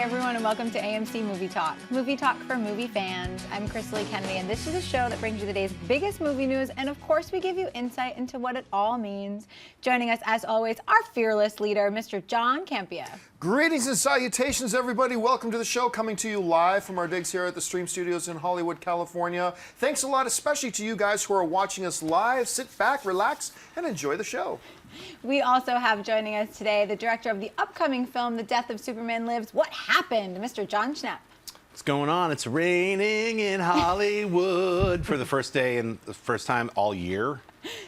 everyone, and welcome to AMC Movie Talk. Movie Talk for movie fans. I'm CHARLIE Kennedy, and this is a show that brings you the day's biggest movie news, and of course, we give you insight into what it all means. Joining us, as always, our fearless leader, Mr. John Campea. Greetings and salutations, everybody. Welcome to the show, coming to you live from our digs here at the Stream Studios in Hollywood, California. Thanks a lot, especially to you guys who are watching us live. Sit back, relax, and enjoy the show. We also have joining us today the director of the upcoming film, The Death of Superman Lives. What happened? Mr. John Schnepp. What's going on? It's raining in Hollywood for the first day and the first time all year.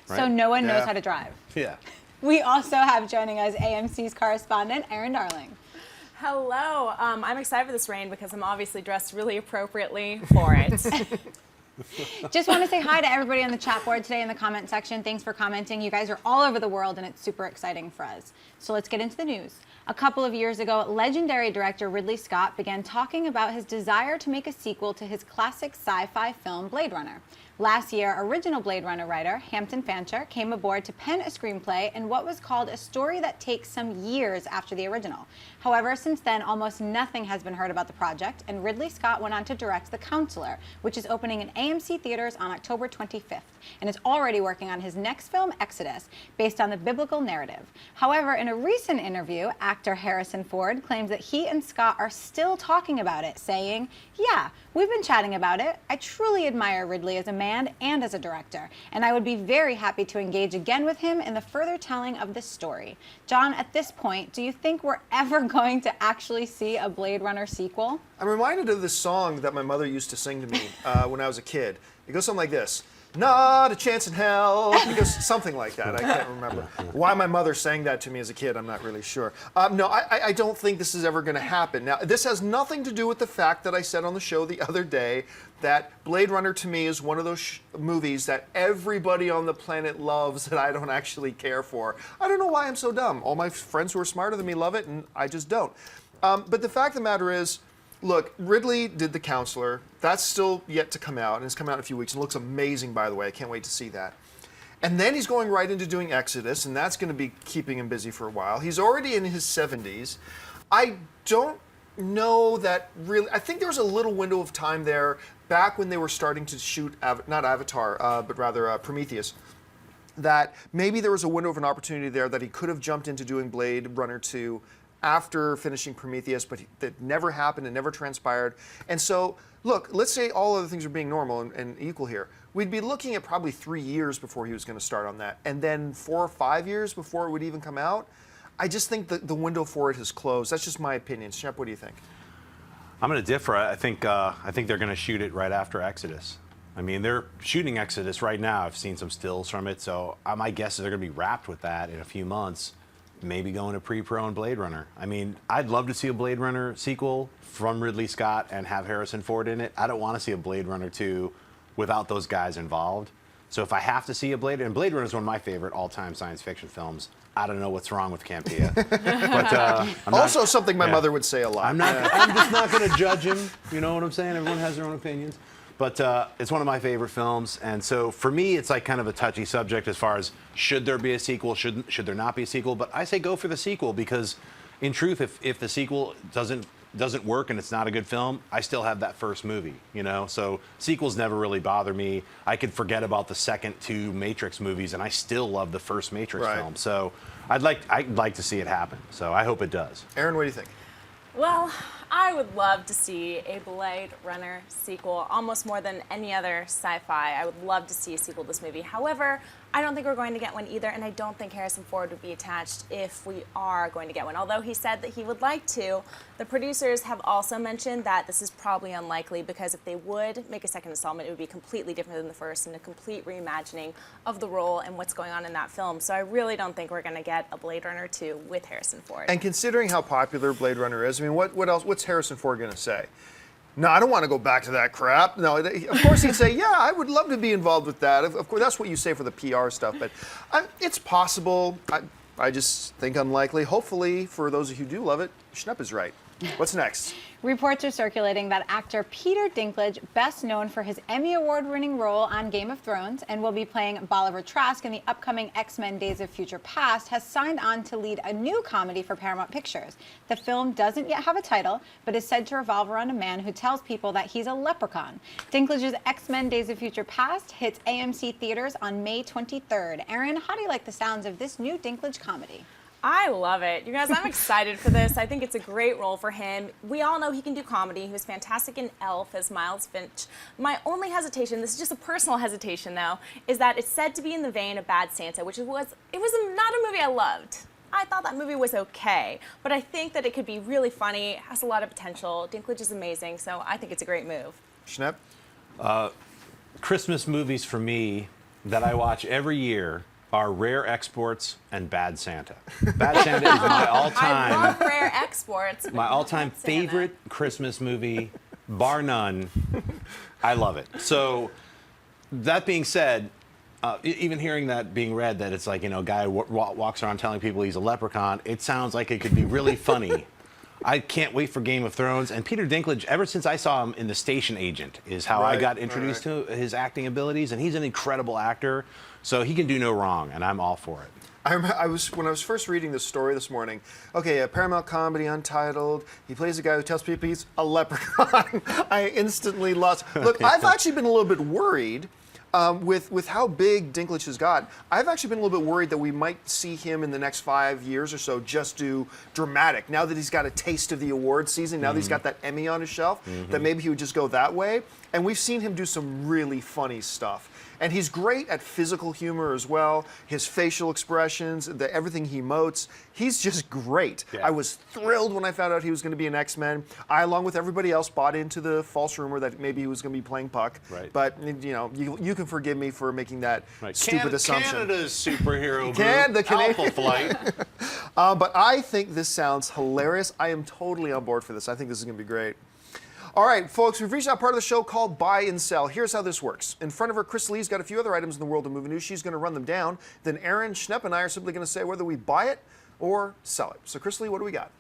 Right? So no one knows how to drive. Yeah. We also have joining us AMC's correspondent, Erin Darling. Hello. I'm excited for this rain because I'm obviously dressed really appropriately for it. Just want to say hi to everybody on the chat board today in the comment section. Thanks for commenting. You guys are all over the world, and it's super exciting for us. So let's get into the news. A couple of years ago, legendary director Ridley Scott began talking about his desire to make a sequel to his classic sci-fi film Blade Runner. Last year, original Blade Runner writer Hampton Fancher came aboard to pen a screenplay in what was called a story that takes some years after the original. However, since then, almost nothing has been heard about the project, and Ridley Scott went on to direct The Counselor, which is opening in AMC theaters on October 25th, and is already working on his next film, Exodus, based on the biblical narrative. However, in a recent interview, actor Harrison Ford claims that he and Scott are still talking about it, saying, "Yeah, we've been chatting about it. I truly admire Ridley as a man and as a director, and I would be very happy to engage again with him in the further telling of this story." John, at this point, do you think we're ever going to actually see a Blade Runner sequel? I'm reminded of this song that my mother used to sing to me when I was a kid. It goes something like this. Not a chance in hell. It goes something like that. I can't remember. Why my mother sang that to me as a kid, I'm not really sure. No, I don't think this is ever going to happen. Now, this has nothing to do with the fact that I said on the show the other day that Blade Runner to me is one of those movies that everybody on the planet loves that I don't actually care for. I don't know why I'm so dumb. All my friends who are smarter than me love it, and I just don't. But the fact of the matter is, look, Ridley did The Counselor. That's still yet to come out, and it's coming out in a few weeks. It looks amazing, by the way. I can't wait to see that. And then he's going right into doing Exodus, and that's going to be keeping him busy for a while. He's already in his 70s. I don't know that really. I think there was a little window of time there back when they were starting to shoot, not Avatar, but rather Prometheus, that maybe there was a window of an opportunity there that he could have jumped into doing Blade Runner 2 after finishing Prometheus, but that never happened and never transpired. And so, look, let's say all other things are being normal and equal here. We'd be looking at probably 3 years before he was going to start on that, and then 4 or 5 years before it would even come out. I just think the window for it has closed. That's just my opinion. Shep, what do you think? I'm going to differ. I think they're going to shoot it right after Exodus. I mean, they're shooting Exodus right now. I've seen some stills from it, so my guess is they're going to be wrapped with that in a few months. Maybe going to pre-pro and Blade Runner. I mean, I'd love to see a Blade Runner sequel from Ridley Scott and have Harrison Ford in it. I don't want to see a Blade Runner 2 without those guys involved. So if I have to see a Blade Runner is one of my favorite all-time science fiction films. I don't know what's wrong with Campea. But also something my mother would say a lot. I'm just not going to judge him. You know what I'm saying? Everyone has their own opinions. But it's one of my favorite films, and so for me, it's like kind of a touchy subject as far as should there be a sequel, should there not be a sequel? But I say go for the sequel because, in truth, if the sequel doesn't work and it's not a good film, I still have that first movie, you know. So sequels never really bother me. I could forget about the second 2 Matrix movies, and I still love the first Matrix film. So I'd like to see it happen. So I hope it does. Erin, what do you think? Well, I would love to see a Blade Runner sequel, almost more than any other sci-fi. I would love to see a sequel to this movie. However, I don't think we're going to get one either, and I don't think Harrison Ford would be attached if we are going to get one. Although he said that he would like to, the producers have also mentioned that this is probably unlikely because if they would make a second installment, it would be completely different than the first and a complete reimagining of the role and what's going on in that film. So I really don't think we're going to get a Blade Runner 2 with Harrison Ford. And considering how popular Blade Runner is, I mean, what else? What's Harrison Ford going to say? No, I don't want to go back to that crap. No, of course he'd say, yeah, I would love to be involved with that. Of course, that's what you say for the PR stuff, but it's possible. I just think unlikely. Hopefully, for those of you who do love it, Schnepp is right. What's next? Reports are circulating that actor Peter Dinklage, best known for his Emmy Award-winning role on Game of Thrones and will be playing Bolivar Trask in the upcoming X-Men Days of Future Past, has signed on to lead a new comedy for Paramount Pictures. The film doesn't yet have a title, but is said to revolve around a man who tells people that he's a leprechaun. Dinklage's X-Men Days of Future Past hits AMC theaters on May 23rd. Erin, how do you like the sounds of this new Dinklage comedy? I love it. You guys, I'm excited for this. I think it's a great role for him. We all know he can do comedy. He was fantastic in Elf as Miles Finch. My only hesitation, this is just a personal hesitation though, is that it's said to be in the vein of Bad Santa, which it was not a movie I loved. I thought that movie was okay, but I think that it could be really funny, has a lot of potential. Dinklage is amazing, so I think it's a great move. Schnepp? Christmas movies for me that I watch every year are Rare Exports and Bad Santa. Bad Santa is my all-time. I love Rare Exports. My all-time Bad Santa. favorite Christmas movie, bar none. I love it. So, that being said, even hearing that being read, that it's like, a guy walks around telling people he's a leprechaun, it sounds like it could be really funny. I can't wait for Game of Thrones. And Peter Dinklage, ever since I saw him in The Station Agent, is how I got introduced to his acting abilities. And he's an incredible actor, so he can do no wrong, and I'm all for it. When I was first reading this story this morning, okay, a Paramount comedy, untitled, he plays a guy who tells people he's a leprechaun. I instantly lost. Look, I've actually been a little bit worried with how big Dinklage has got. I've actually been a little bit worried that we might see him in the next 5 years or so just do dramatic. Now that he's got a taste of the award season, now that he's got that Emmy on his shelf, that maybe he would just go that way. And we've seen him do some really funny stuff. And he's great at physical humor as well. His facial expressions, everything he emotes, he's just great. Yeah. I was thrilled when I found out he was going to be an X-Men. I, along with everybody else, bought into the false rumor that maybe he was going to be playing Puck. Right. But, you can forgive me for making that stupid assumption. Canada's superhero group, The Canadian Alpha Flight. But I think this sounds hilarious. I am totally on board for this. I think this is going to be great. All right, folks, we've reached that part of the show called Buy and Sell. Here's how this works. In front of her, Chris Lee's got a few other items in the world of movie news. She's going to run them down. Then Aaron, Schnepp, and I are simply going to say whether we buy it or sell it. So, Chris Lee, what do we got?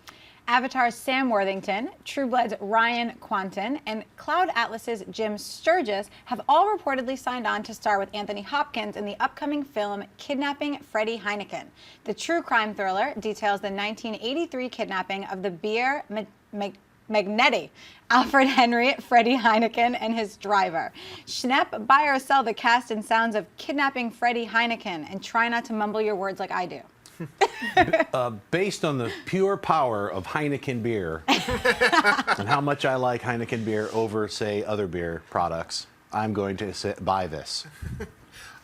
Avatar's Sam Worthington, True Blood's Ryan Quanten, and Cloud Atlas's Jim Sturgis have all reportedly signed on to star with Anthony Hopkins in the upcoming film Kidnapping, Freddy Heineken. The true crime thriller details the 1983 kidnapping of the beer Magnetti, Alfred Henry, Freddy Heineken, and his driver. Schnepp, buy or sell the cast and sounds of Kidnapping Freddy Heineken, and try not to mumble your words like I do. Based on the pure power of Heineken beer and how much I like Heineken beer over, say, other beer products, I'm going to buy this.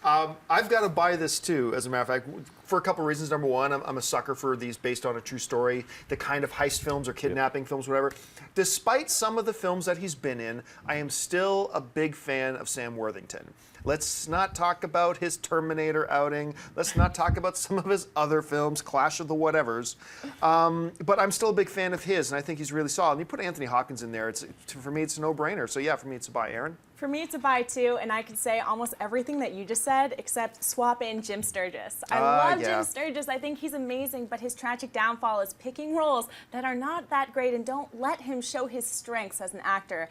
I've got to buy this too, as a matter of fact, for a couple of reasons. Number one, I'm a sucker for these based on a true story, the kind of heist films or kidnapping films, whatever. Despite some of the films that he's been in, I am still a big fan of Sam Worthington. Let's not talk about his Terminator outing. Let's not talk about some of his other films, Clash of the Whatevers. But I'm still a big fan of his, and I think he's really solid. And you put Anthony Hopkins in there, for me, it's a no-brainer. So yeah, for me, it's a buy. Aaron? For me, it's a buy too, and I could say almost everything that you just said, except swap in Jim Sturgis. I love Jim Sturgis. I think he's amazing, but his tragic downfall is picking roles that are not that great and don't let him show his strengths as an actor.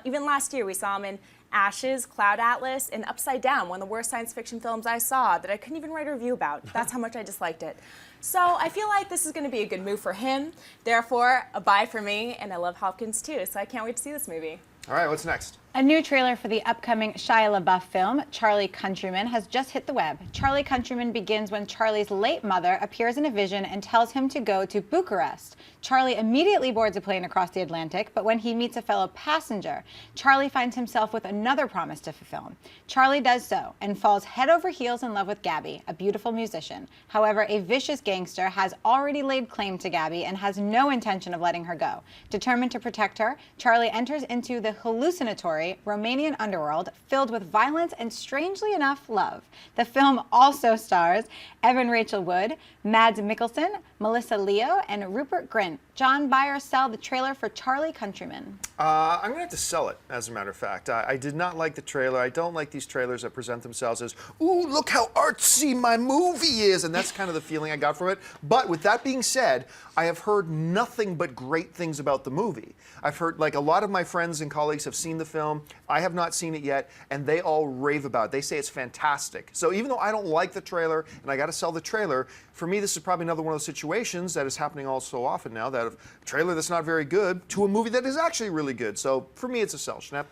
Even last year, we saw him in Ashes, Cloud Atlas, and Upside Down, one of the worst science fiction films I saw that I couldn't even write a review about. That's how much I disliked it. So I feel like this is going to be a good move for him. Therefore, a buy for me, and I love Hopkins too, so I can't wait to see this movie. All right, what's next? A new trailer for the upcoming Shia LaBeouf film, Charlie Countryman, has just hit the web. Charlie Countryman begins when Charlie's late mother appears in a vision and tells him to go to Bucharest. Charlie immediately boards a plane across the Atlantic, but when he meets a fellow passenger, Charlie finds himself with another promise to fulfill. Charlie does so and falls head over heels in love with Gabby, a beautiful musician. However, a vicious gangster has already laid claim to Gabby and has no intention of letting her go. Determined to protect her, Charlie enters into the hallucinatory Romanian underworld filled with violence and, strangely enough, love. The film also stars Evan Rachel Wood, Mads Mikkelsen, Melissa Leo, and Rupert Grint. John, buy or sell the trailer for Charlie Countryman? I'm going to have to sell it, as a matter of fact. I did not like the trailer. I don't like these trailers that present themselves as, ooh, look how artsy my movie is. And that's kind of the feeling I got from it. But with that being said, I have heard nothing but great things about the movie. I've heard, like, a lot of my friends and colleagues have seen the film. I have not seen it yet, and they all rave about it. They say it's fantastic. So even though I don't like the trailer, and I got to sell the trailer, for me, this is probably another one of those situations that is happening all so often now, that a trailer that's not very good to a movie that is actually really good. So for me, it's a sell. Schnepp?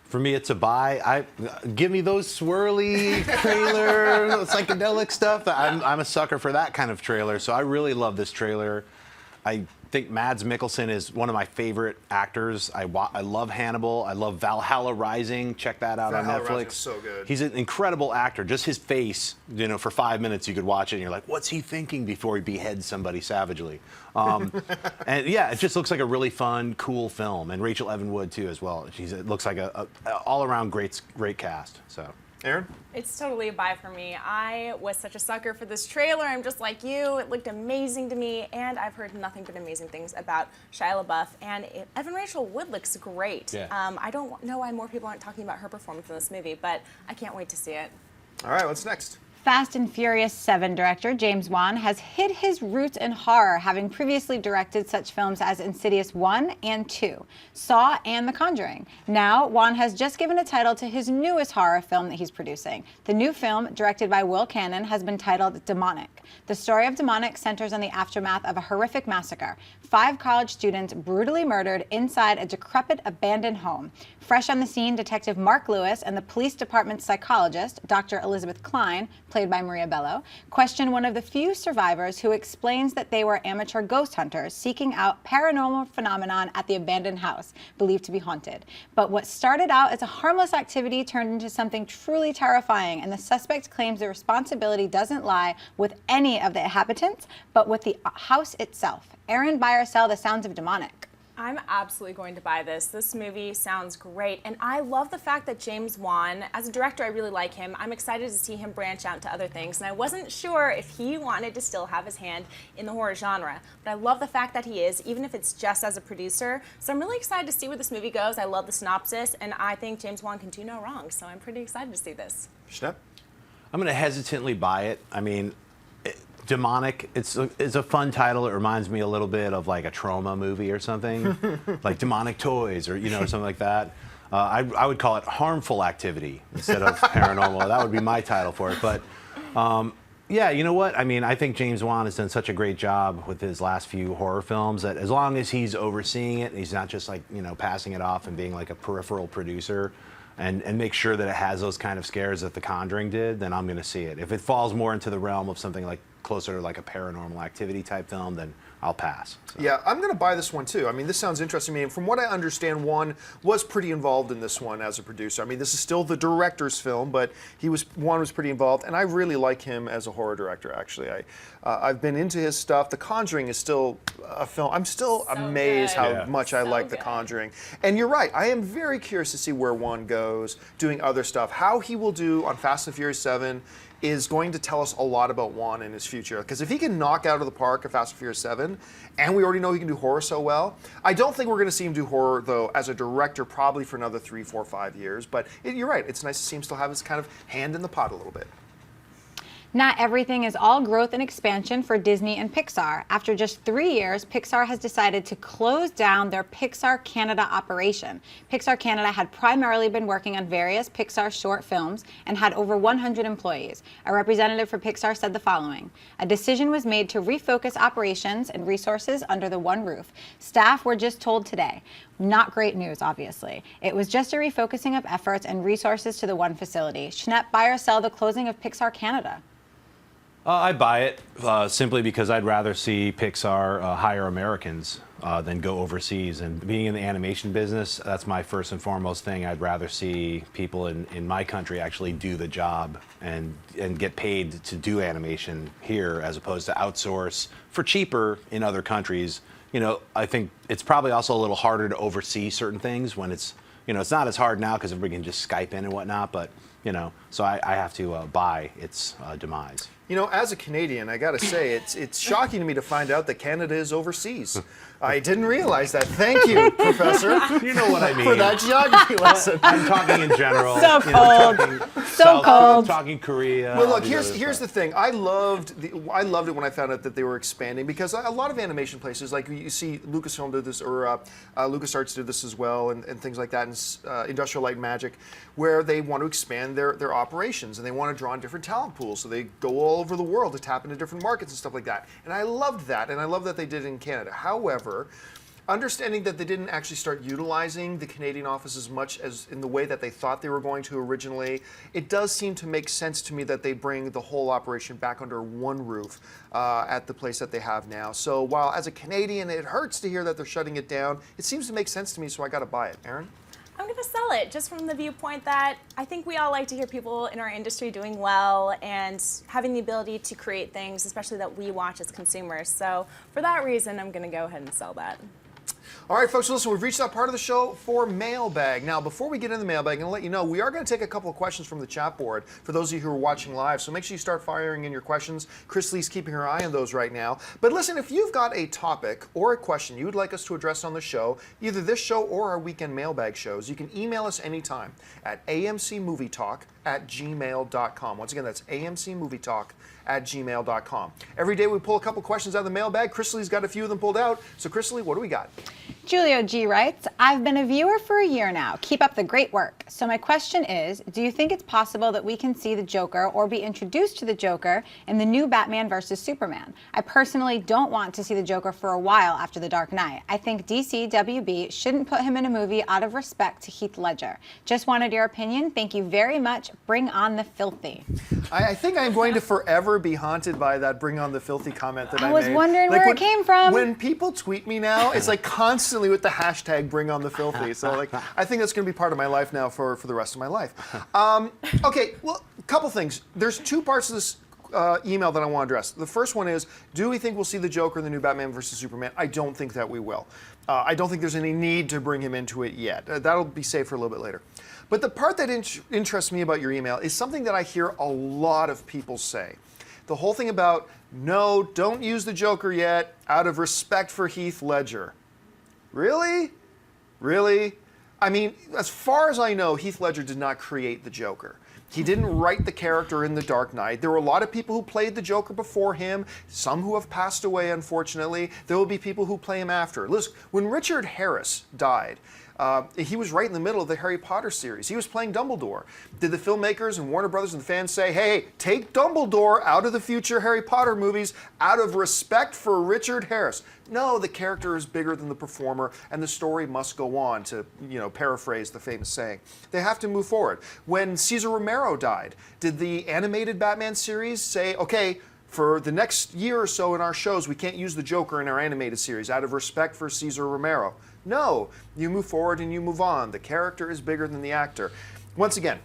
For me, it's a buy. Give me those swirly trailer, psychedelic stuff. I'm a sucker for that kind of trailer, so I really love this trailer. I think Mads Mikkelsen is one of my favorite actors. I love Hannibal. I love Valhalla Rising. Check that out on Valhalla Netflix. Rising is so good. He's an incredible actor. Just his face, for 5 minutes you could watch it and you're like, what's he thinking before he beheads somebody savagely? And yeah, it just looks like a really fun, cool film. And Rachel Evan Wood too as well. It looks like a all-around great cast. So. Aaron? It's totally a buy for me. I was such a sucker for this trailer. I'm just like you. It looked amazing to me, and I've heard nothing but amazing things about Shia LaBeouf. And Evan Rachel Wood looks great. Yeah. I don't know why more people aren't talking about her performance in this movie, but I can't wait to see it. All right, what's next? Fast and Furious 7 director James Wan has hid his roots in horror, having previously directed such films as Insidious 1 and 2, Saw, and The Conjuring. Now, Wan has just given a title to his newest horror film that he's producing. The new film, directed by Will Cannon, has been titled Demonic. The story of Demonic centers on the aftermath of a horrific massacre. 5 college students brutally murdered inside a decrepit, abandoned home. Fresh on the scene, Detective Mark Lewis and the police department's psychologist, Dr. Elizabeth Klein, played by Maria Bello, question one of the few survivors who explains that they were amateur ghost hunters seeking out paranormal phenomenon at the abandoned house, believed to be haunted. But what started out as a harmless activity turned into something truly terrifying, and the suspect claims the responsibility doesn't lie with any of the inhabitants, but with the house itself. Aaron, buy or sell The Sounds of Demonic? I'm absolutely going to buy this. This movie sounds great, and I love the fact that James Wan, as a director, I really like him. I'm excited to see him branch out to other things, and I wasn't sure if he wanted to still have his hand in the horror genre, but I love the fact that he is, even if it's just as a producer. So I'm really excited to see where this movie goes. I love the synopsis, and I think James Wan can do no wrong, so I'm pretty excited to see this. Schnepp? I'm going to hesitantly buy it. I mean, Demonic, it's a fun title. It reminds me a little bit of like a trauma movie or something, like Demonic Toys or something like that. I would call it Harmful Activity instead of Paranormal. That would be my title for it. But yeah, you know what? I mean, I think James Wan has done such a great job with his last few horror films that as long as he's overseeing it, and he's not just like passing it off and being like a peripheral producer. And make sure that it has those kind of scares that The Conjuring did, then I'm going to see it. If it falls more into the realm of something like closer to like a Paranormal Activity type film, then I'll pass. So. Yeah, I'm going to buy this one too. I mean, this sounds interesting to me. And from what I understand, Wan was pretty involved in this one as a producer. I mean, this is still the director's film, but Wan was pretty involved. And I really like him as a horror director, actually. I've been into his stuff. The Conjuring is still a film. I'm still amazed how much I like The Conjuring. And you're right. I am very curious to see where Wan goes doing other stuff. How he will do on Fast and Furious 7 is going to tell us a lot about Wan in his future. Because if he can knock out of the park at Fast and Furious 7, and we already know he can do horror so well, I don't think we're going to see him do horror, though, as a director probably for another 3, 4, 5 years. But you're right. It's nice to see him still have his kind of hand in the pot a little bit. Not everything is all growth and expansion for Disney and Pixar. After just 3 years, Pixar has decided to close down their Pixar Canada operation. Pixar Canada had primarily been working on various Pixar short films and had over 100 employees. A representative for Pixar said the following: "A decision was made to refocus operations and resources under the one roof. Staff were just told today. Not great news, obviously. It was just a refocusing of efforts and resources to the one facility." Schnepp, buy or sell the closing of Pixar Canada? I buy it simply because I'd rather see Pixar hire Americans than go overseas. And being in the animation business, that's my first and foremost thing. I'd rather see people in my country actually do the job and get paid to do animation here as opposed to outsource for cheaper in other countries. I think it's probably also a little harder to oversee certain things when it's not as hard now because everybody can just Skype in and whatnot, but so I have to buy its demise. You know, as a Canadian, I gotta say, it's shocking to me to find out that Canada is overseas. I didn't realize that. Thank you, Professor. You know what I mean. For that geography lesson. I'm talking in general. So cold. South, cold. Talking Korea. Well, all look, these here's other the thing. I loved it when I found out that they were expanding, because a lot of animation places, like you see Lucasfilm did this, or LucasArts did this as well, and things like that, and Industrial Light and Magic, where they want to expand their operations, and they want to draw on different talent pools, so they go all over the world to tap into different markets and stuff like that. And I loved that, and I love that they did it in Canada. However, understanding that they didn't actually start utilizing the Canadian office as much as in the way that they thought they were going to originally, it does seem to make sense to me that they bring the whole operation back under one roof at the place that they have now. So while as a Canadian it hurts to hear that they're shutting it down, it seems to make sense to me, so I got to buy it. Aaron? I'm going to sell it just from the viewpoint that I think we all like to hear people in our industry doing well and having the ability to create things, especially that we watch as consumers. So for that reason, I'm going to go ahead and sell that. All right, folks, listen, we've reached that part of the show for mailbag. Now, before we get into the mailbag, I'm going to let you know we are going to take a couple of questions from the chat board for those of you who are watching live. So make sure you start firing in your questions. Chris Lee's keeping her eye on those right now. But listen, if you've got a topic or a question you would like us to address on the show, either this show or our weekend mailbag shows, you can email us anytime at amcmovietalk@gmail.com. Once again, that's amcmovietalk@gmail.com. Every day we pull a couple questions out of the mailbag. Chris Lee's got a few of them pulled out. So Chris Lee, what do we got? Julio G writes, I've been a viewer for a year now. Keep up the great work. So my question is, do you think it's possible that we can see the Joker or be introduced to the Joker in the new Batman vs. Superman? I personally don't want to see the Joker for a while after The Dark Knight. I think DC WB shouldn't put him in a movie out of respect to Heath Ledger. Just wanted your opinion. Thank you very much. Bring on the filthy. I think I'm going to forever be haunted by that "bring on the filthy" comment that I made. I was wondering where it came from. When people tweet me now, it's like constantly with the hashtag "bring on the filthy." So like, I think that's going to be part of my life now for the rest of my life. Okay, well, a couple things. There's two parts of this email that I want to address. The first one is, do we think we'll see the Joker in the new Batman vs. Superman? I don't think that we will. I don't think there's any need to bring him into it yet. That'll be saved for a little bit later. But the part that interests me about your email is something that I hear a lot of people say. The whole thing about, no, don't use the Joker yet, out of respect for Heath Ledger. Really? Really? I mean, as far as I know, Heath Ledger did not create the Joker. He didn't write the character in The Dark Knight. There were a lot of people who played the Joker before him, some who have passed away, unfortunately. There will be people who play him after. Listen, when Richard Harris died, he was right in the middle of the Harry Potter series. He was playing Dumbledore. Did the filmmakers and Warner Brothers and the fans say, hey, take Dumbledore out of the future Harry Potter movies out of respect for Richard Harris? No, the character is bigger than the performer, and the story must go on, to paraphrase the famous saying. They have to move forward. When Cesar Romero died, did the animated Batman series say, okay, for the next year or so in our shows, we can't use the Joker in our animated series out of respect for Cesar Romero? No, you move forward and you move on. The character is bigger than the actor. Once again,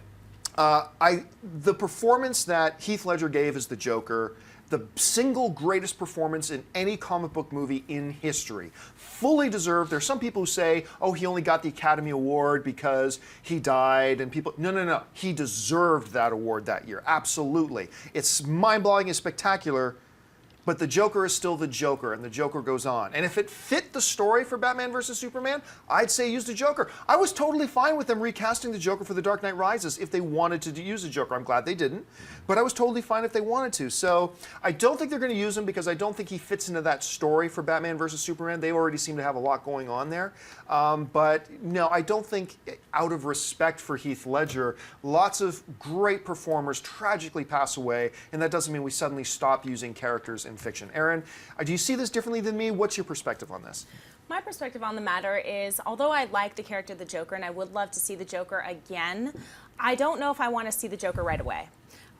the performance that Heath Ledger gave as the Joker, the single greatest performance in any comic book movie in history, fully deserved. There's some people who say, oh, he only got the Academy Award because he died, and people, no. He deserved that award that year, absolutely. It's mind-blowing and spectacular, but the Joker is still the Joker, and the Joker goes on. And if it fit the story for Batman vs. Superman, I'd say use the Joker. I was totally fine with them recasting the Joker for The Dark Knight Rises if they wanted to use the Joker. I'm glad they didn't, but I was totally fine if they wanted to. So I don't think they're going to use him because I don't think he fits into that story for Batman vs. Superman. They already seem to have a lot going on there. But no, I don't think, out of respect for Heath Ledger, lots of great performers tragically pass away, and that doesn't mean we suddenly stop using characters in fiction. Aaron, do you see this differently than me? What's your perspective on this? My perspective on the matter is, although I like the character of the Joker and I would love to see the Joker again, I don't know if I want to see the Joker right away.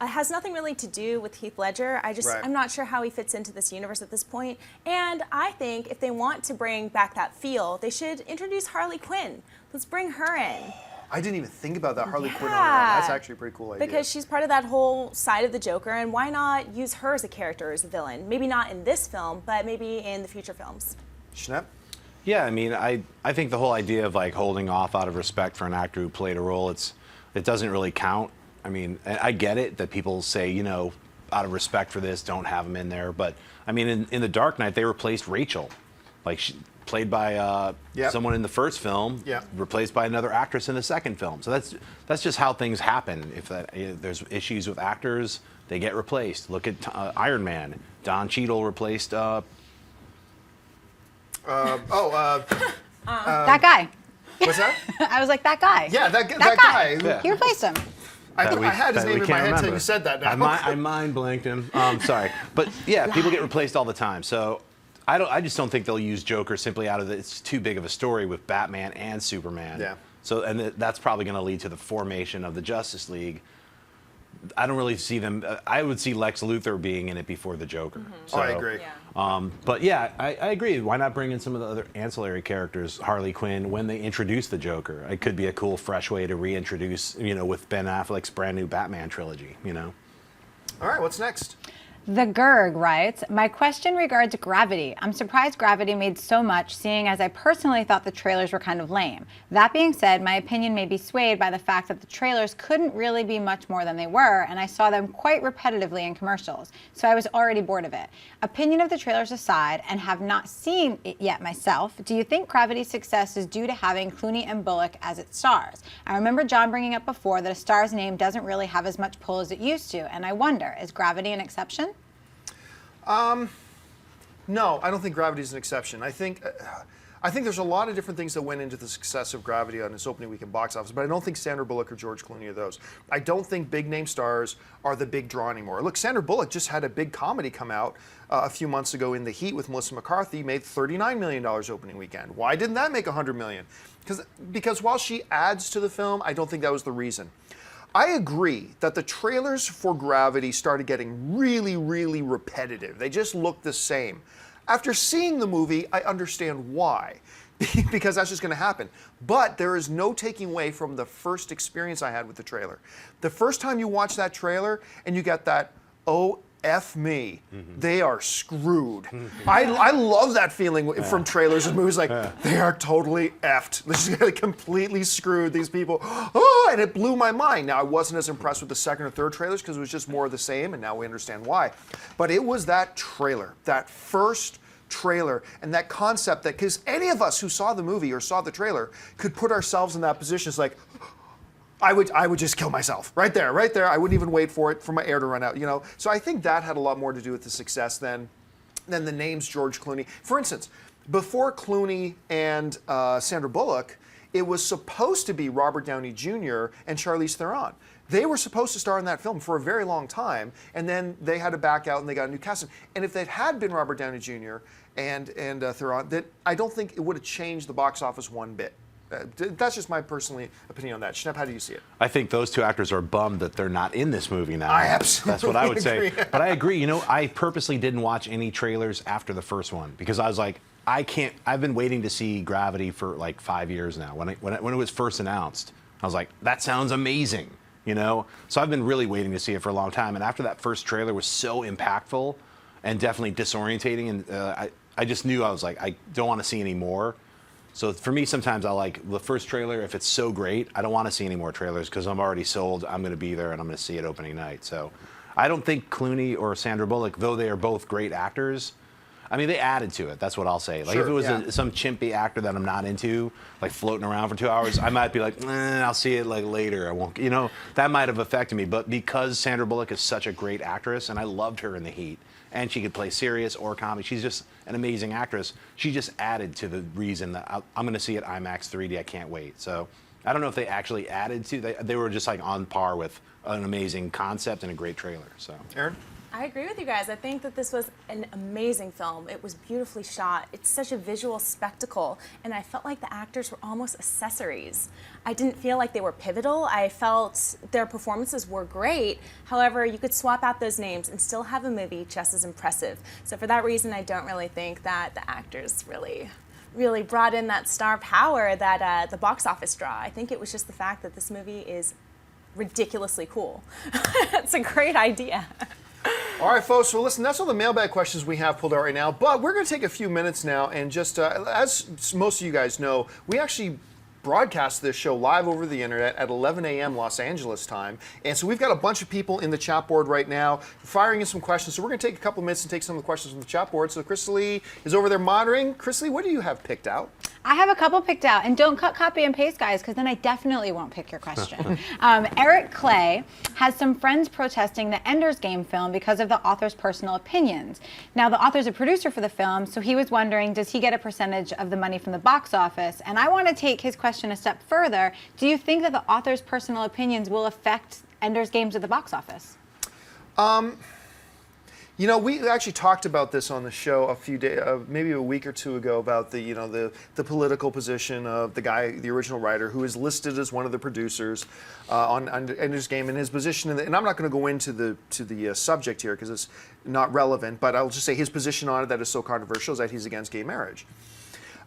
It has nothing really to do with Heath Ledger. I'm not sure how he fits into this universe at this point. And I think if they want to bring back that feel, they should introduce Harley Quinn. Let's bring her in. I didn't even think about that Harley Quinn on her own. That's actually a pretty cool idea. Because she's part of that whole side of the Joker, and why not use her as a character, as a villain? Maybe not in this film, but maybe in the future films. Schnepp? Yeah, I mean, I think the whole idea of like holding off out of respect for an actor who played a role, it doesn't really count. I mean, I get it that people say, out of respect for this, don't have him in there. But I mean, in The Dark Knight, they replaced Rachel, like played by someone in the first film, replaced by another actress in the second film. So that's just how things happen. If there's issues with actors, they get replaced. Look at Iron Man. Don Cheadle replaced. That guy. What's that? I was like, that guy. Yeah, that guy. Yeah. He replaced him. I had his name in my head until you said that. Now. I mind blanked him. Sorry, but yeah, people get replaced all the time. So I just don't think they'll use Joker simply out of it's too big of a story with Batman and Superman. Yeah. So that's probably going to lead to the formation of the Justice League. I don't really see them. I would see Lex Luthor being in it before the Joker. So, I agree. Yeah. But yeah, I agree. Why not bring in some of the other ancillary characters, Harley Quinn, when they introduce the Joker? It could be a cool, fresh way to reintroduce, with Ben Affleck's brand new Batman trilogy. All right, what's next? The Gerg writes, my question regards Gravity. I'm surprised Gravity made so much, seeing as I personally thought the trailers were kind of lame. That being said, my opinion may be swayed by the fact that the trailers couldn't really be much more than they were, and I saw them quite repetitively in commercials, so I was already bored of it. Opinion of the trailers aside, and have not seen it yet myself, do you think Gravity's success is due to having Clooney and Bullock as its stars? I remember John bringing up before that a star's name doesn't really have as much pull as it used to, and I wonder, is Gravity an exception? No, I don't think Gravity is an exception. I think there's a lot of different things that went into the success of Gravity on its opening weekend box office, but I don't think Sandra Bullock or George Clooney are those. I don't think big name stars are the big draw anymore. Look, Sandra Bullock just had a big comedy come out a few months ago in The Heat with Melissa McCarthy, made $39 million opening weekend. Why didn't that make $100 million? Because while she adds to the film, I don't think that was the reason. I agree that the trailers for Gravity started getting really, really repetitive. They just look the same. After seeing the movie, I understand why, because that's just going to happen. But there is no taking away from the first experience I had with the trailer. The first time you watch that trailer and you get that, oh, F me, they are screwed. I love that feeling from trailers and movies, like, they are totally effed. This is completely screwed, these people. Oh, and it blew my mind. Now, I wasn't as impressed with the second or third trailers because it was just more of the same, and now we understand why. But it was that trailer, that first trailer, and that concept that, because any of us who saw the movie or saw the trailer could put ourselves in that position. It's like, I would just kill myself right there. I wouldn't even wait for my air to run out, So I think that had a lot more to do with the success than the names George Clooney. For instance, before Clooney and Sandra Bullock, it was supposed to be Robert Downey Jr. and Charlize Theron. They were supposed to star in that film for a very long time, and then they had to back out and they got a new casting. And if it had been Robert Downey Jr. and Theron, that I don't think it would have changed the box office one bit. That's just my personal opinion on that. Schnepp, how do you see it? I think those two actors are bummed that they're not in this movie now. I absolutely That's what I would agree. say. But I agree. I purposely didn't watch any trailers after the first one because I was like, I've been waiting to see Gravity for like 5 years now. When it was first announced, I was like, that sounds amazing. So I've been really waiting to see it for a long time. And after that first trailer was so impactful and definitely disorientating, and I just knew I was like, I don't want to see any more. So for me, sometimes I like the first trailer. If it's so great, I don't want to see any more trailers because I'm already sold. I'm going to be there and I'm going to see it opening night. So I don't think Clooney or Sandra Bullock, though they are both great actors, I mean, they added to it. That's what I'll say. Like, sure, if it was some chimpy actor that I'm not into, like floating around for 2 hours, I might be like, I'll see it like later. I won't, that might have affected me. But because Sandra Bullock is such a great actress, and I loved her in The Heat, and she could play serious or comedy, she's just an amazing actress. She just added to the reason that I'm going to see it IMAX 3D. I can't wait. So I don't know if they actually added to. They were just like on par with an amazing concept and a great trailer. So, Aaron? I agree with you guys. I think that this was an amazing film. It was beautifully shot. It's such a visual spectacle, and I felt like the actors were almost accessories. I didn't feel like they were pivotal. I felt their performances were great. However, you could swap out those names and still have a movie just as impressive. So for that reason, I don't really think that the actors really brought in that star power that the box office draw. I think it was just the fact that this movie is ridiculously cool. It's a great idea. All right, folks. Well, listen, that's all the mailbag questions we have pulled out right now. But we're going to take a few minutes now and just, as most of you guys know, we actually broadcast this show live over the internet at 11 a.m. Los Angeles time. And so we've got a bunch of people in the chat board right now firing in some questions. So we're going to take a couple minutes and take some of the questions from the chat board. So Chris Lee is over there monitoring. Chris Lee, what do you have picked out? I have a couple picked out, and don't copy and paste, guys, because then I definitely won't pick your question. Eric Clay has some friends protesting the Ender's Game film because of the author's personal opinions. Now, the author's a producer for the film, so he was wondering, does he get a percentage of the money from the box office? And I want to take his question a step further. Do you think that the author's personal opinions will affect Ender's Games at the box office? You know, we actually talked about this on the show a few days, maybe a week or two ago, about the, you know, the political position of the guy, the original writer, who is listed as one of the producers on Ender's Game, and his position. And I'm not going to go into the subject here because it's not relevant, but I'll just say his position on it that is so controversial is that he's against gay marriage.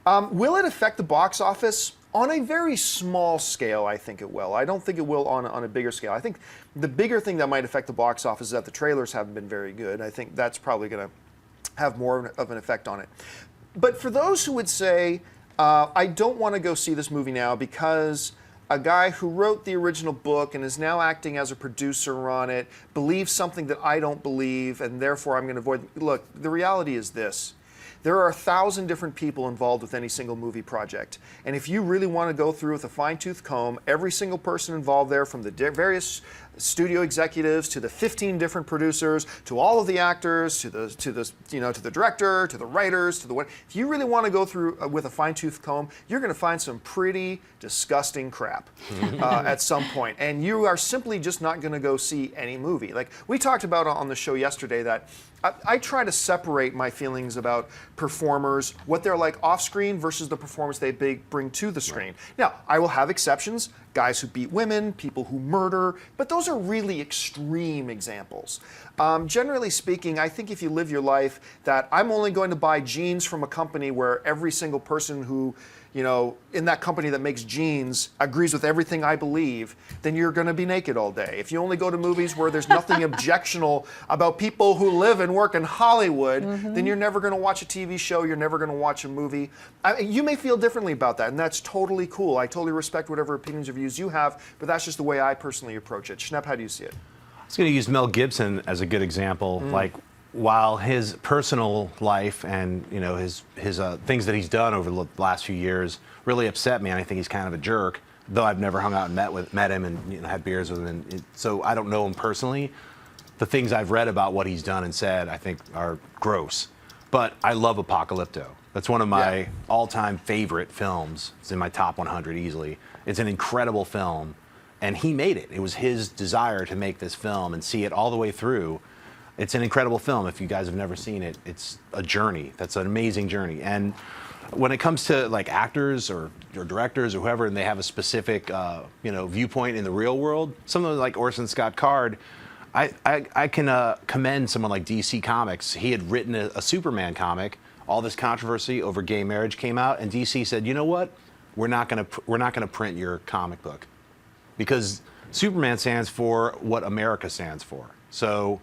Will it affect the box office? On a very small scale, I think it will. I don't think it will on a bigger scale. I think the bigger thing that might affect the box office is that the trailers haven't been very good. I think that's probably going to have more of an effect on it. But for those who would say, I don't want to go see this movie now because a guy who wrote the original book and is now acting as a producer on it believes something that I don't believe, and therefore I'm going to avoid. Look, the reality is this. There are 1,000 different people involved with any single movie project. And if you really want to go through with a fine-tooth comb, every single person involved there, from the various studio executives to the 15 different producers, to all of the actors, to the director, to the writers, to the what. If you really want to go through with a fine-tooth comb, you're going to find some pretty disgusting crap at some point. And you are simply just not going to go see any movie. Like we talked about on the show yesterday, that I try to separate my feelings about performers, what they're like off screen versus the performance they bring to the screen. Right. Now, I will have exceptions, guys who beat women, people who murder, but those are really extreme examples. Generally speaking, I think if you live your life that I'm only going to buy jeans from a company where every single person who, you know, in that company that makes jeans agrees with everything I believe, then you're going to be naked all day. If you only go to movies where there's nothing objectionable about people who live and work in Hollywood, then you're never going to watch a TV show, you're never going to watch a movie. You may feel differently about that, and that's totally cool. I totally respect whatever opinions or views you have, but that's just the way I personally approach it. Schnepp, how do you see it? I was going to use Mel Gibson as a good example. Like, while his personal life and his things that he's done over the last few years really upset me, and I think he's kind of a jerk. Though I've never hung out and met him and had beers with him, and so I don't know him personally. The things I've read about what he's done and said, I think, are gross. But I love Apocalypto. That's one of my all-time favorite films. It's in my top 100 easily. It's an incredible film, and he made it. It was his desire to make this film and see it all the way through. It's an incredible film. If you guys have never seen it, it's a journey. That's an amazing journey. And when it comes to like actors or directors or whoever, and they have a specific viewpoint in the real world, someone like Orson Scott Card, I can commend someone like DC Comics. He had written a Superman comic. All this controversy over gay marriage came out, and DC said, you know what? We're not gonna print your comic book, because Superman stands for what America stands for. So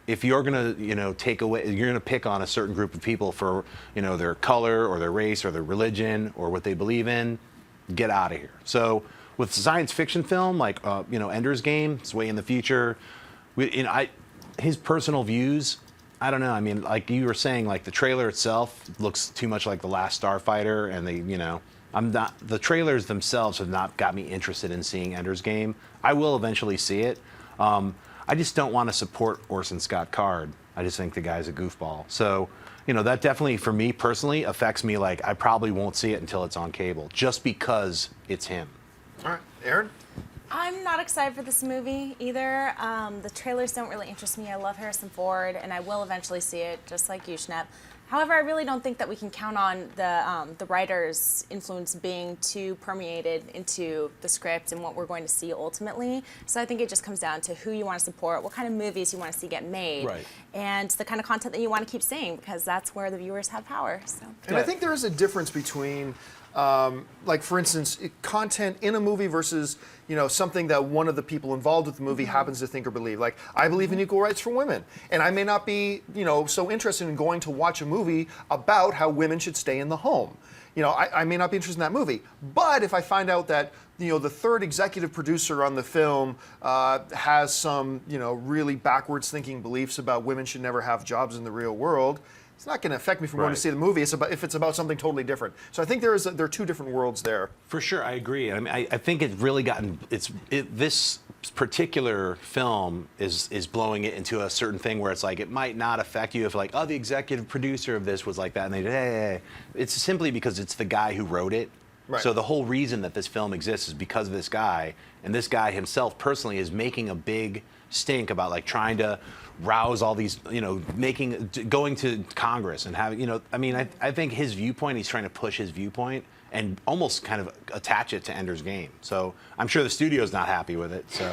if you're gonna take away, you're gonna pick on a certain group of people for their color or their race or their religion or what they believe in, get out of here. So with science fiction film like Ender's Game, it's way in the future. His personal views, I don't know. I mean, like you were saying, like the trailer itself looks too much like The Last Starfighter, and the trailers themselves have not got me interested in seeing Ender's Game. I will eventually see it. I just don't want to support Orson Scott Card. I just think the guy's a goofball. So, that definitely, for me personally, affects me. Like, I probably won't see it until it's on cable, just because it's him. All right, Aaron? I'm not excited for this movie either. The trailers don't really interest me. I love Harrison Ford, and I will eventually see it, just like you, Schnepp. However, I really don't think that we can count on the writer's influence being too permeated into the script and what we're going to see ultimately. So I think it just comes down to who you want to support, what kind of movies you want to see get made, and the kind of content that you want to keep seeing, because that's where the viewers have power. So. And I think there is a difference between, like for instance, content in a movie versus something that one of the people involved with the movie happens to think or believe. Like, I believe in equal rights for women, and I may not be so interested in going to watch a movie about how women should stay in the home. I may not be interested in that movie. But if I find out that, the third executive producer on the film has some, really backwards thinking beliefs about women should never have jobs in the real world, it's not going to affect me from going to see the movie. If it's about something totally different. So I think there are two different worlds there. For sure, I agree. I mean, I think it's really gotten this particular film is blowing it into a certain thing where it's like it might not affect you if like, oh, the executive producer of this was like that, and hey. It's simply because it's the guy who wrote it. Right. So the whole reason that this film exists is because of this guy, and this guy himself personally is making a big stink about like trying to rouse all these, going to Congress and having, I think his viewpoint, he's trying to push his viewpoint and almost kind of attach it to Ender's Game. So I'm sure the studio's not happy with it. So,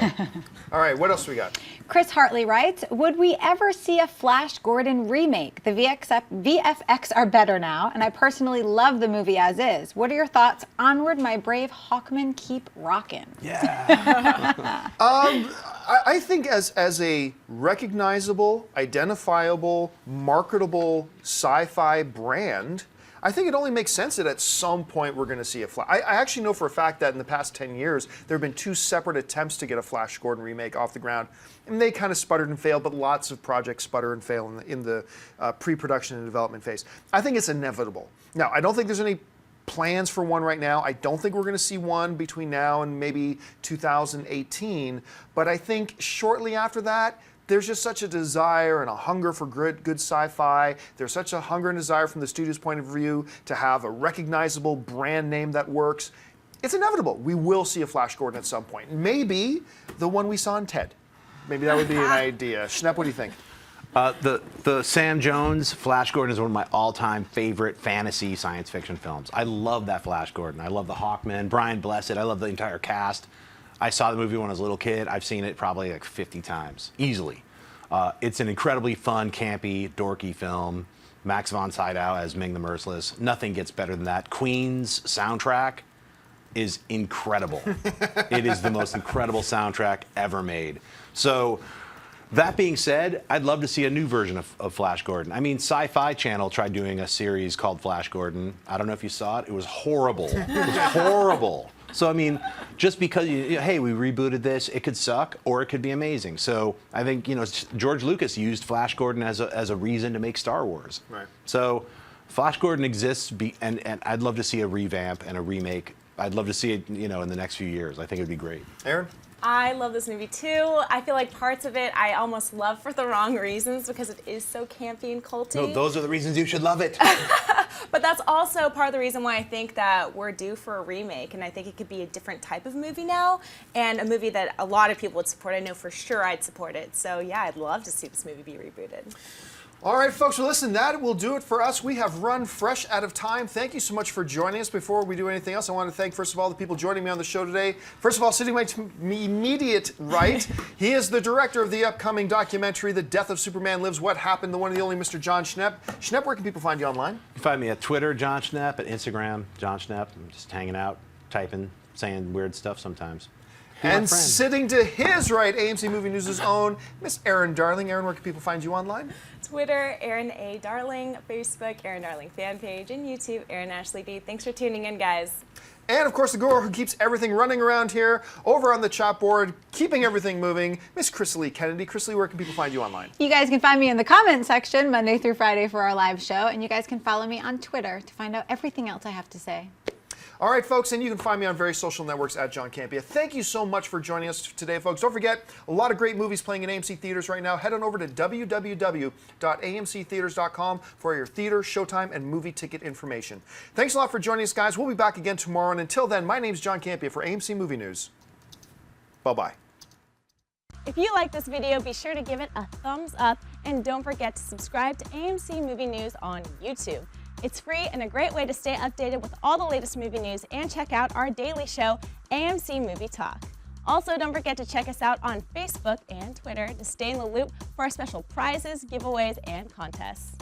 all right, what else we got? Chris Hartley writes, would we ever see a Flash Gordon remake? The VFX are better now, and I personally love the movie as is. What are your thoughts? Onward, my brave Hawkman, keep rockin'. yeah. I think as a recognizable, identifiable, marketable sci-fi brand, I think it only makes sense that at some point we're going to see a Flash. I actually know for a fact that in the past 10 years, there have been 2 separate attempts to get a Flash Gordon remake off the ground. And they kind of sputtered and failed, but lots of projects sputter and fail in the pre-production and development phase. I think it's inevitable. Now, I don't think there's any plans for one right now. I don't think we're going to see one between now and maybe 2018. But I think shortly after that, there's just such a desire and a hunger for good sci-fi. There's such a hunger and desire from the studio's point of view to have a recognizable brand name that works. It's inevitable. We will see a Flash Gordon at some point. Maybe the one we saw in Ted. Maybe that would be an idea. Schnepp, what do you think? The Sam Jones Flash Gordon is one of my all-time favorite fantasy science fiction films. I love that Flash Gordon. I love the Hawkman, Brian Blessed. I love the entire cast. I saw the movie when I was a little kid. I've seen it probably like 50 times, easily. It's an incredibly fun, campy, dorky film. Max von Sydow as Ming the Merciless. Nothing gets better than that. Queen's soundtrack is incredible. It is the most incredible soundtrack ever made. So, that being said, I'd love to see a new version of Flash Gordon. I mean, Sci-Fi Channel tried doing a series called Flash Gordon. I don't know if you saw it. It was horrible. It was horrible. So, I mean, just because, hey, we rebooted this, it could suck or it could be amazing. So I think, George Lucas used Flash Gordon as a reason to make Star Wars. Right. So Flash Gordon exists, and I'd love to see a revamp and a remake. I'd love to see it, in the next few years. I think it'd be great. Aaron? I love this movie too. I feel like parts of it I almost love for the wrong reasons because it is so campy and culty. No, those are the reasons you should love it. But that's also part of the reason why I think that we're due for a remake, and I think it could be a different type of movie now, and a movie that a lot of people would support. I know for sure I'd support it. So yeah, I'd love to see this movie be rebooted. All right, folks, well, listen, that will do it for us. We have run fresh out of time. Thank you so much for joining us. Before we do anything else, I want to thank, first of all, the people joining me on the show today. First of all, sitting to my immediate right, he is the director of the upcoming documentary, The Death of Superman Lives, What Happened, the one and the only Mr. John Schnepp. Schnepp, where can people find you online? You can find me at Twitter, John Schnepp, at Instagram, John Schnepp. I'm just hanging out, typing, saying weird stuff sometimes. And sitting to his right, AMC Movie News' own Miss Erin Darling. Erin, where can people find you online? Twitter, Erin A. Darling, Facebook, Erin Darling fan page, and YouTube, Erin Ashley B. Thanks for tuning in, guys. And of course, the girl who keeps everything running around here, over on the chat board, keeping everything moving, Miss Chrisley Kennedy. Chrisley, where can people find you online? You guys can find me in the comment section Monday through Friday for our live show, and you guys can follow me on Twitter to find out everything else I have to say. All right, folks, and you can find me on various social networks at John Campia. Thank you so much for joining us today, folks. Don't forget, a lot of great movies playing in AMC theaters right now. Head on over to www.amctheaters.com for your theater, showtime, and movie ticket information. Thanks a lot for joining us, guys. We'll be back again tomorrow, and until then, my name's John Campia for AMC Movie News. Bye-bye. If you like this video, be sure to give it a thumbs up, and don't forget to subscribe to AMC Movie News on YouTube. It's free and a great way to stay updated with all the latest movie news and check out our daily show, AMC Movie Talk. Also, don't forget to check us out on Facebook and Twitter to stay in the loop for our special prizes, giveaways, and contests.